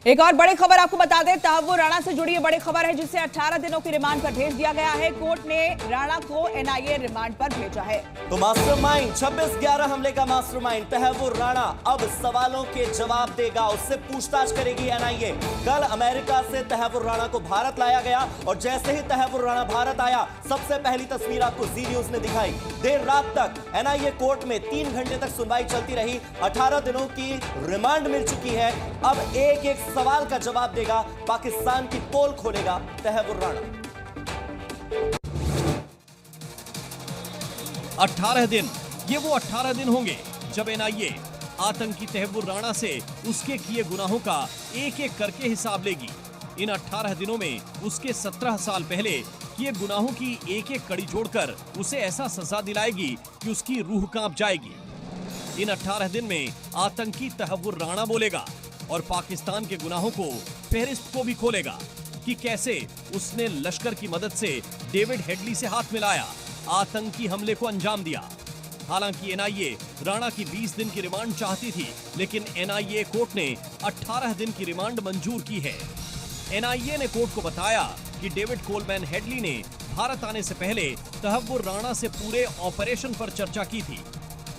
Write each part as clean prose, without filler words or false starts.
एक और बड़ी खबर आपको बता दें, तहव्वुर राणा से जुड़ी ये बड़ी खबर है जिसे 18 दिनों की रिमांड पर भेज दिया गया है। कोर्ट ने राणा को एनआईए रिमांड पर भेजा है। तो मास्टरमाइंड 26/11 हमले का मास्टरमाइंड तहव्वुर राणा अब सवालों के जवाब देगा, उससे पूछताछ करेगी एनआईए। कल अमेरिका से तहव्वुर राणा को भारत लाया गया और जैसे ही तहव्वुर राणा भारत आया, सबसे पहली तस्वीर आपको जी न्यूज ने दिखाई। देर रात तक एनआईए कोर्ट में 3 घंटे तक सुनवाई चलती रही। 18 दिनों की रिमांड मिल चुकी है। अब एक एक सवाल का जवाब देगा, पाकिस्तान की पोल खोलेगा तहव्वुर राणा। 18 दिन, ये वो 18 दिन होंगे जब एनआईए आतंकी तहव्वुर राणा से उसके किए गुनाहों का एक एक करके हिसाब लेगी। इन 18 दिनों में उसके 17 साल पहले किए गुनाहों की एक एक कड़ी जोड़कर उसे ऐसा सजा दिलाएगी कि उसकी रूह कांप जाएगी। इन 18 दिन में आतंकी तहव्वुर राणा बोलेगा और पाकिस्तान के गुनाहों को, फेहरिस्त को भी खोलेगा कि कैसे उसने लश्कर की मदद से डेविड हेडली से हाथ मिलाया, आतंकी हमले को अंजाम दिया। हालांकि एनआईए राणा की 20 दिन की रिमांड चाहती थी, लेकिन एनआईए कोर्ट ने 18 दिन की रिमांड मंजूर की है। एनआईए ने कोर्ट को बताया कि डेविड कोलमैन हेडली ने भारत आने से पहले तहव्वुर राणा से पूरे ऑपरेशन पर चर्चा की थी।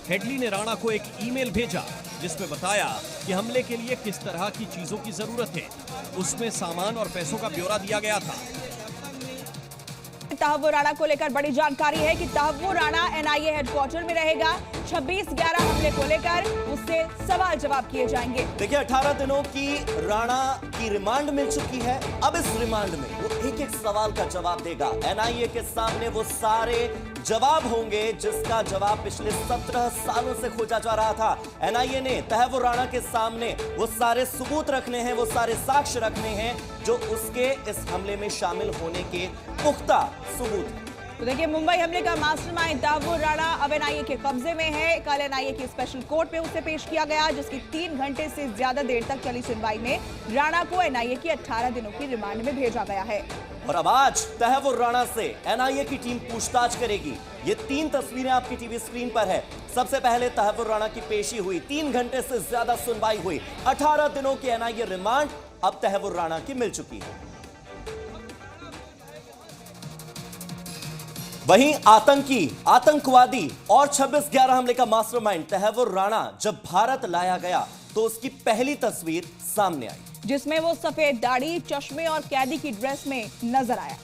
हेडली ने राणा को एक ईमेल भेजा जिसमें बताया कि हमले के लिए किस तरह की चीजों की जरूरत है। उसमें सामान और पैसों का ब्यौरा दिया गया था। तहव्वुर राणा को लेकर बड़ी जानकारी है कि तहव्वुर राणा एनआईए हेडक्वार्टर में रहेगा। 26/11 हमले को लेकर उससे सवाल जवाब किए जाएंगे। देखिए, 18 दिनों की राणा की रिमांड मिल चुकी है। अब इस रिमांड में वो एक एक सवाल का जवाब देगा। एनआईए के सामने वो सारे जवाब होंगे जिसका जवाब पिछले 17 सालों से खोजा जा रहा था। एनआईए ने तहव्वुर राणा के सामने वो सारे सबूत रखने हैं, वो सारे साक्ष्य रखने हैं जो उसके इस हमले में शामिल होने के पुख्ता सबूत हैं। तो देखिए, मुंबई हमले का मास्टरमाइंड तहव्वुर राणा अब एनआईए के कब्जे में है। कल एनआईए की स्पेशल कोर्ट में उसे पेश किया गया, जिसकी 3 घंटे से ज्यादा देर तक चली सुनवाई में राणा को एनआईए की 18 दिनों की रिमांड में भेजा गया है। और अब आज तहव्वुर राणा से एनआईए की टीम पूछताछ करेगी। ये 3 तस्वीरें आपकी टीवी स्क्रीन पर है। सबसे पहले तहव्वुर राणा की पेशी हुई, 3 घंटे से ज्यादा सुनवाई हुई, 18 दिनों की एनआईए रिमांड अब तहव्वुर राणा की मिल चुकी है। वहीं आतंकवादी और 26/11 हमले का मास्टरमाइंड तहव्वुर राणा जब भारत लाया गया तो उसकी पहली तस्वीर सामने आई, जिसमें वो सफेद दाढ़ी, चश्मे और कैदी की ड्रेस में नजर आया।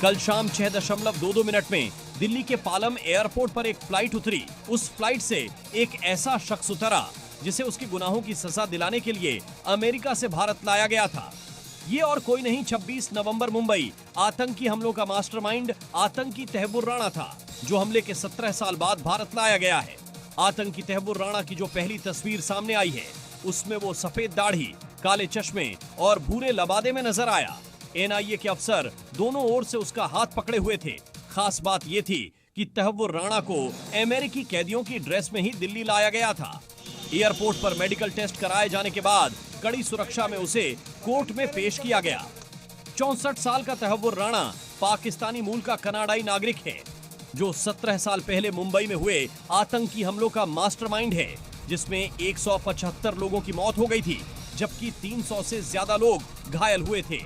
कल शाम 6.22 मिनट में दिल्ली के पालम एयरपोर्ट पर एक फ्लाइट उतरी। उस फ्लाइट से एक ऐसा शख्स उतरा जिसे उसके गुनाहों की सजा दिलाने के लिए अमेरिका से भारत लाया गया था। ये और कोई नहीं, 26 नवंबर मुंबई आतंकी हमलों का मास्टरमाइंड आतंकी तहव्वुर राणा था, जो हमले के 17 साल बाद भारत लाया गया है। आतंकी तहव्वुर राणा की जो पहली तस्वीर सामने आई है, उसमें वो सफेद दाढ़ी, काले चश्मे और भूरे लबादे में नजर आया। एनआईए के अफसर दोनों ओर से उसका हाथ पकड़े हुए थे। खास बात यह थी कि तहव्वुर राणा को अमेरिकी कैदियों की ड्रेस में ही दिल्ली लाया गया था। एयरपोर्ट पर मेडिकल टेस्ट कराए जाने के बाद कड़ी सुरक्षा में उसे कोर्ट में पेश किया गया। 64 साल का तहव्वुर राणा पाकिस्तानी मूल का कनाडाई नागरिक है, जो 17 साल पहले मुंबई में हुए आतंकी हमलों का मास्टरमाइंड है, जिसमें 175 लोगों की मौत हो गई थी, जबकि 300 से ज्यादा लोग घायल हुए थे।